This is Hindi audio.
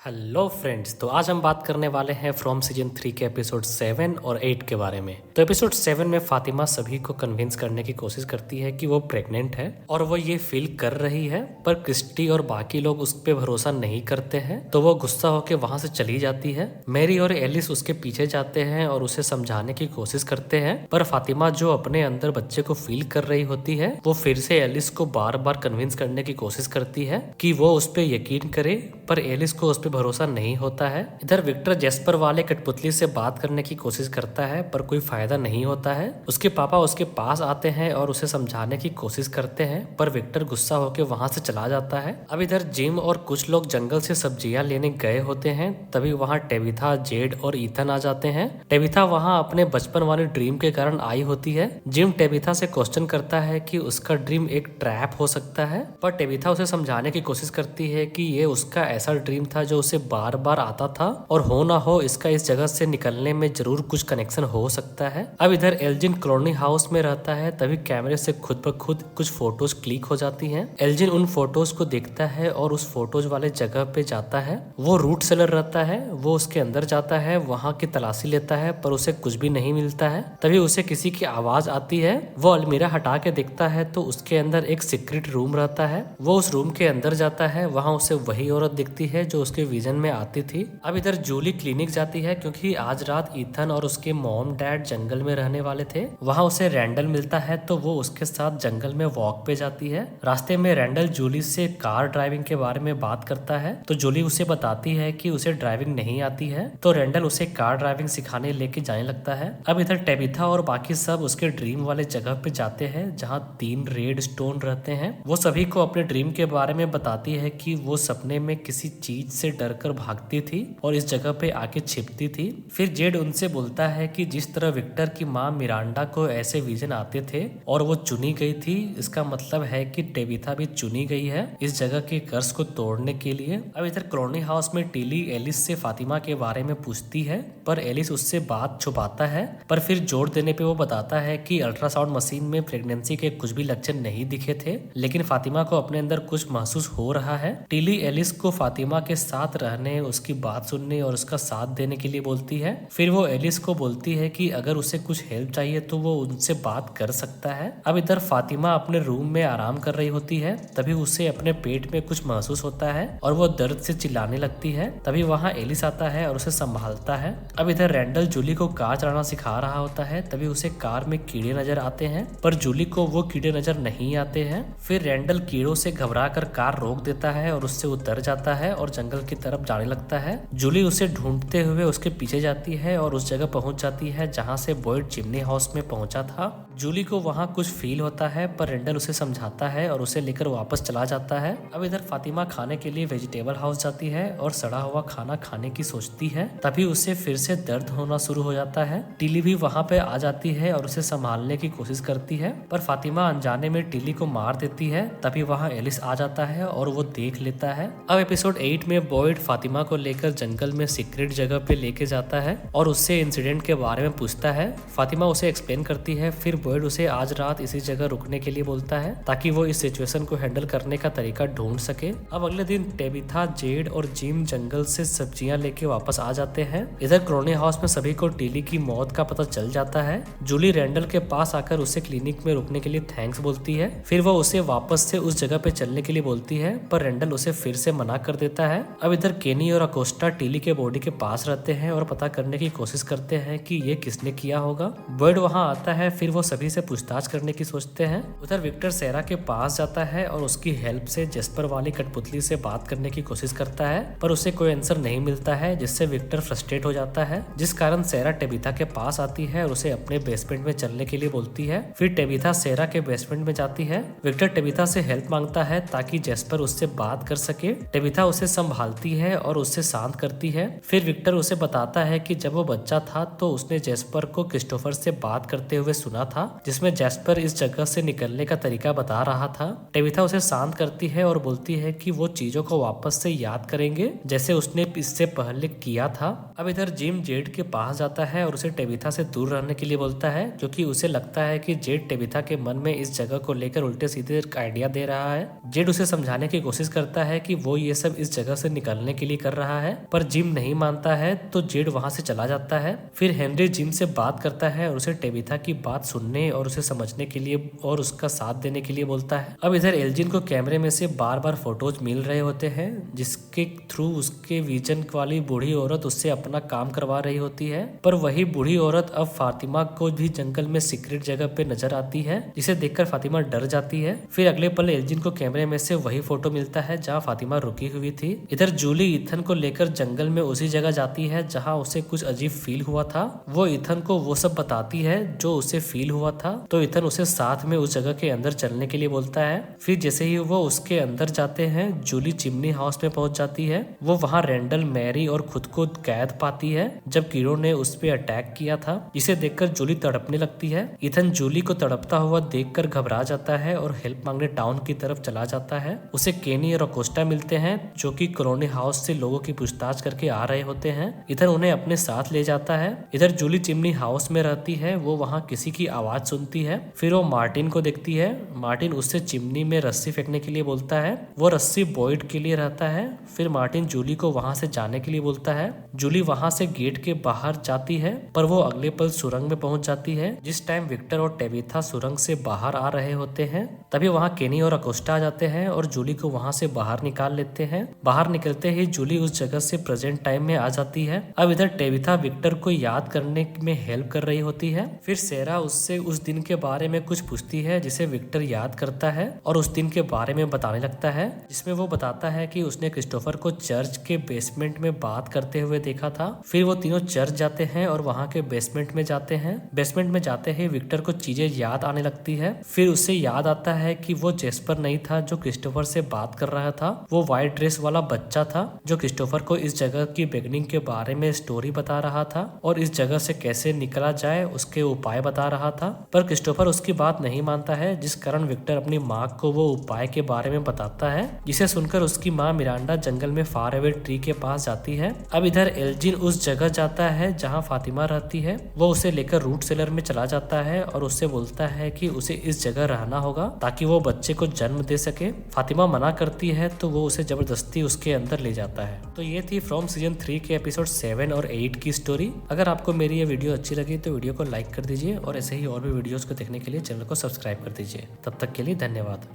हेलो फ्रेंड्स, तो आज हम बात करने वाले हैं फ्रॉम सीजन 3 के एपिसोड 7 और 8 के बारे में। तो एपिसोड 7 में फातिमा सभी को कन्विंस करने की कोशिश करती है कि वो प्रेग्नेंट है और वो ये फील कर रही है, पर क्रिस्टी और बाकी लोग उस पर भरोसा नहीं करते हैं, तो वो गुस्सा होकर वहां से चली जाती है। मैरी और एलिस उसके पीछे जाते हैं और उसे समझाने की कोशिश करते हैं, पर फातिमा जो अपने अंदर बच्चे को फील कर रही होती है वो फिर से एलिस को बार बार कन्विंस करने की कोशिश करती है कि वो उस पर यकीन करे, पर एलिस को उस पर भरोसा नहीं होता है। इधर विक्टर जेस्पर वाले कठपुतली से बात करने की कोशिश करता है, पर कोई फायदा नहीं होता है। उसके पापा उसके पास आते हैं और उसे समझाने की कोशिश करते हैं, पर विक्टर गुस्सा होकर वहां से चला जाता है। अब इधर जिम और कुछ लोग जंगल से सब्जियां लेने गए होते हैं, तभी वहां टेबिथा, जेड और ईथन आ जाते हैं। टेबिथा वहां अपने बचपन वाले ड्रीम के कारण आई होती है। जिम टेबिथा से क्वेश्चन करता है कि उसका ड्रीम एक ट्रैप हो सकता है, पर टेबिथा उसे समझाने की कोशिश करती है कि ये उसका ऐसा ड्रीम था जो उसे बार बार आता था और हो ना हो इसका इस जगह से निकलने में जरूर कुछ कनेक्शन हो सकता है। अब इधर एल्जिन कॉलोनी हाउस में रहता है, तभी कैमरे से खुद ब खुद कुछ फोटोज क्लिक हो जाती हैं। एल्जिन उन फोटोज को देखता है और उस फोटोज वाले जगह पे जाता है। वो रूट सेलर रहता है, वो उसके अंदर जाता है, वहां की तलाशी लेता है, पर उसे कुछ भी नहीं मिलता है। तभी उसे किसी की आवाज आती है। वो अलमीरा हटा के देखता है तो उसके अंदर एक सीक्रेट रूम रहता है। वो उस रूम के अंदर जाता है, वहां उसे वही औरत दिखती है जो उसके विजन में आती थी। अब इधर जूली क्लिनिक जाती है क्योंकि आज रात ईथन और उसके मॉम डैड जंगल में रहने वाले थे। वहां उसे रैंडल मिलता है तो वो उसके साथ जंगल में वॉक पे जाती है। रास्ते में रैंडल जूली से कार ड्राइविंग के बारे में बात करता है, तो जूली उसे बताती है कि उसे ड्राइविंग नहीं आती है, तो रैंडल उसे कार ड्राइविंग सिखाने लेके जाने लगता है। अब इधर टेबिथा और बाकी सब उसके ड्रीम वाले जगह पे जाते हैं जहाँ 3 रेड स्टोन रहते हैं। वो सभी को अपने ड्रीम के बारे में बताती है कि वो सपने में किसी चीज से डरकर भागती थी और इस जगह पे आके छिपती थी। फिर जेड उनसे बोलता है कि जिस तरह विक्टर की माँ मिरांडा को ऐसे विजन आते थे और वो चुनी गई थी, इसका मतलब है कि टेबिथा भी चुनी गई है इस जगह के कर्स को तोड़ने के लिए। अब इधर कॉलोनी हाउस में टीली एलिस से फातिमा के बारे में पूछती है, पर एलिस उससे बात छुपाता है, पर फिर जोर देने पे वो बताता है कि अल्ट्रासाउंड मशीन में प्रेगनेंसी के कुछ भी लक्षण नहीं दिखे थे, लेकिन फातिमा को अपने अंदर कुछ महसूस हो रहा है। टीली एलिस को फातिमा के साथ रहने, उसकी बात सुनने और उसका साथ देने के लिए बोलती है। फिर वो एलिस को बोलती है कि अगर उसे कुछ हेल्प चाहिए तो वो उनसे बात कर सकता है। अब इधर फातिमा अपने रूम में आराम कर रही होती है, तभी उसे अपने पेट में कुछ महसूस होता है और वो दर्द से चिल्लाने लगती है। तभी वहाँ एलिस आता है और उसे संभालता है। अब इधर रैंडल जूली को कार चलाना सिखा रहा होता है, तभी उसे कार में कीड़े नजर आते हैं, पर जूली को वो कीड़े नजर नहीं आते हैं। फिर रैंडल कीड़ों से घबरा कर कार रोक देता है और उससे उतर जाता है और जंगल की तरफ जाने लगता है। जूली उसे ढूंढते हुए उसके पीछे जाती है और उस जगह पहुंच जाती है जहां से बॉयड चिमनी हाउस में पहुंचा था। जूली को वहां कुछ फील होता है, पर रेंडल उसे समझाता है और उसे लेकर वापस चला जाता है। अब इधर फातिमा खाने के लिए वेजिटेबल हाउस जाती है और सड़ा हुआ खाना खाने की सोचती है, तभी उसे फिर से दर्द होना शुरू हो जाता है। टिली भी वहां पे आ जाती है और उसे संभालने की कोशिश करती है, पर फातिमा अनजाने में टिली को मार देती है। तभी वहां एलिस आ जाता है और वो देख लेता है। अब एपिसोड 8 में बॉयड फातिमा को लेकर जंगल में सीक्रेट जगह पे लेके जाता है और उससे इंसिडेंट के बारे में पूछता है। फातिमा उसे एक्सप्लेन करती है। फिर बॉयड उसे आज रात इसी जगह रुकने के लिए बोलता है ताकि वो इस सिचुएशन को हैंडल करने का तरीका ढूंढ सके। अब अगले दिन टेबिथा, जेड और जिम जंगल से सब्जियां लेके वापस आ जाते हैं। इधर कॉलोनी हाउस में सभी को टीली की मौत का पता चल जाता है। जूली रैंडल के पास आकर उसे क्लिनिक में रुकने के लिए थैंक्स बोलती है। फिर वो उसे वापस से उस जगह पे चलने के लिए बोलती है, पर रैंडल उसे फिर से मना कर देता है। अब इधर केनी और अकोस्टा टीली के बॉडी के पास रहते हैं और पता करने की कोशिश करते हैं कि ये किसने किया होगा। बर्ड वहां आता है, फिर वो सभी से पूछताछ करने की सोचते हैं। उधर विक्टर सेरा के पास जाता है और उसकी हेल्प से जेस्पर वाली कठपुतली से बात करने की कोशिश करता है, पर उसे कोई आंसर नहीं मिलता है, जिससे विक्टर फ्रस्ट्रेट हो जाता है, जिस कारण सेरा टेबिथा के पास आती है और उसे अपने बेसमेंट में चलने के लिए बोलती है। फिर टेबिथा सेरा के बेसमेंट में जाती है। विक्टर टेबिथा से हेल्प मांगता है ताकि जेस्पर उससे बात कर सके। टेबिथा उसे संभालती है और उससे शांत करती है। फिर विक्टर उसे बताता है कि जब वो बच्चा था तो उसने जेस्पर को क्रिस्टोफर से बात करते हुए सुना था, जिसमें जेस्पर इस जगह से निकलने का तरीका बता रहा था। टेबिथा उसे शांत करती है और बोलती है कि वो चीजों को वापस से याद करेंगे जैसे उसने इससे पहले किया था। अब इधर जिम जेड के पास जाता है और उसे टेबिथा से दूर रहने के लिए बोलता है, क्योंकि उसे लगता है कि जेड टेबिथा के मन में इस जगह को लेकर उल्टे सीधे आइडिया दे रहा है। जेड उसे समझाने की कोशिश करता है कि वो ये सब इस जगह से निकल टहलने के लिए कर रहा है, पर जिम नहीं मानता है तो जेड वहाँ से चला जाता है। फिर हेनरी जिम से बात करता है और उसे टेबिथा की बात सुनने और उसे समझने के लिए और उसका साथ देने के लिए बोलता है। अब इधर एल्जिन को कैमरे में से बार बार फोटोज मिल रहे होते हैं जिसके थ्रू उसके विजन वाली बूढ़ी औरत उससे अपना काम करवा रही होती है, पर वही बूढ़ी औरत अब फातिमा को भी जंगल में सीक्रेट जगह पे नजर आती है, जिसे देखकर फातिमा डर जाती है। फिर अगले पल एल्जिन को कैमरे में से वही फोटो मिलता है जहाँ फातिमा रुकी हुई थी। इधर जूली ईथन को लेकर जंगल में उसी जगह जाती है जहाँ उसे कुछ अजीब फील हुआ था। वो ईथन को वो सब बताती है जो उसे फील हुआ था, तो ईथन उसे साथ में उस जगह के अंदर चलने के लिए बोलता है। फिर जैसे ही वो उसके अंदर जाते हैं, जूली चिमनी हाउस में पहुंच जाती है। वो वहाँ रैंडल, मैरी और खुद को कैद पाती है जब कीड़ों ने उस पे अटैक किया था, जिसे देखकर जूली तड़पने लगती है। ईथन जूली को तड़पता हुआ देखकर घबरा जाता है और हेल्प मांगने टाउन की तरफ चला जाता है। उसे केनी और अकोस्टा मिलते हैं जो कि कॉलोनी हाउस से लोगों की पूछताछ करके आ रहे होते हैं। ईथन उन्हें अपने साथ ले जाता है। इधर जूली चिमनी हाउस में रहती है। वो वहाँ किसी की आवाज सुनती है। फिर वो मार्टिन को देखती है। मार्टिन उससे चिमनी में रस्सी फेंकने के लिए बोलता है। वो रस्सी बॉयड के लिए रहता है। फिर मार्टिन जूली को वहां से जाने के लिए बोलता है। जूली वहां से गेट के बाहर जाती है, पर वो अगले पल सुरंग में पहुंच जाती है। जिस टाइम विक्टर और टेबिथा सुरंग से बाहर आ रहे होते हैं, तभी वहां केनी और अकोस्टा आ जाते हैं और जूली को वहां से बाहर निकाल लेते हैं। बाहर निकलते ही जूली उस जगह से प्रेजेंट टाइम में आ जाती है। अब इधर टेबिथा विक्टर को याद करने में हेल्प कर रही होती है। फिर सेरा उससे उस दिन के बारे में कुछ पूछती है जिसे विक्टर याद करता है और उस दिन के बारे में बताने लगता है, जिसमें वो बताता है कि उसने क्रिस्टोफर को चर्च के बेसमेंट में बात करते हुए देखा था। फिर वो तीनों चर्च जाते हैं और वहाँ के बेसमेंट में जाते हैं। बेसमेंट में जाते ही विक्टर को चीजें याद आने लगती है। फिर उससे याद आता है कि वो जेस्पर नहीं था जो क्रिस्टोफर से बात कर रहा था, वो व्हाइट ड्रेस वाला बच्चा था जो क्रिस्टोफर को इस जगह की बिगनिंग के बारे में स्टोरी बता रहा था और इस जगह से कैसे निकला जाए उसके उपाय बता रहा था। पर क्रिस्टोफर उसकी बात नहीं मानता है, जिस कारण विक्टर अपनी माँ को वो उपाय के बारे में बताता है, जिसे सुनकर उसकी माँ मिरांडा जंगल में फार अवे ट्री के पास जाती है। अब इधर एल्जिन उस जगह जाता है जहाँ फातिमा रहती है। वो उसे लेकर रूट सेलर में चला जाता है और उससे बोलता है कि उसे इस जगह रहना होगा ताकि वो बच्चे को जन्म दे सके। फातिमा मना करती है तो वो उसे जबरदस्ती उसके अंदर ले जाता है। तो ये थी फ्रॉम सीजन 3 के एपिसोड 7 और 8 की स्टोरी। अगर आपको मेरी ये वीडियो अच्छी लगी तो वीडियो को लाइक कर दीजिए और ऐसे ही और भी वीडियोस को देखने के लिए चैनल को सब्सक्राइब कर दीजिए। तब तक के लिए धन्यवाद।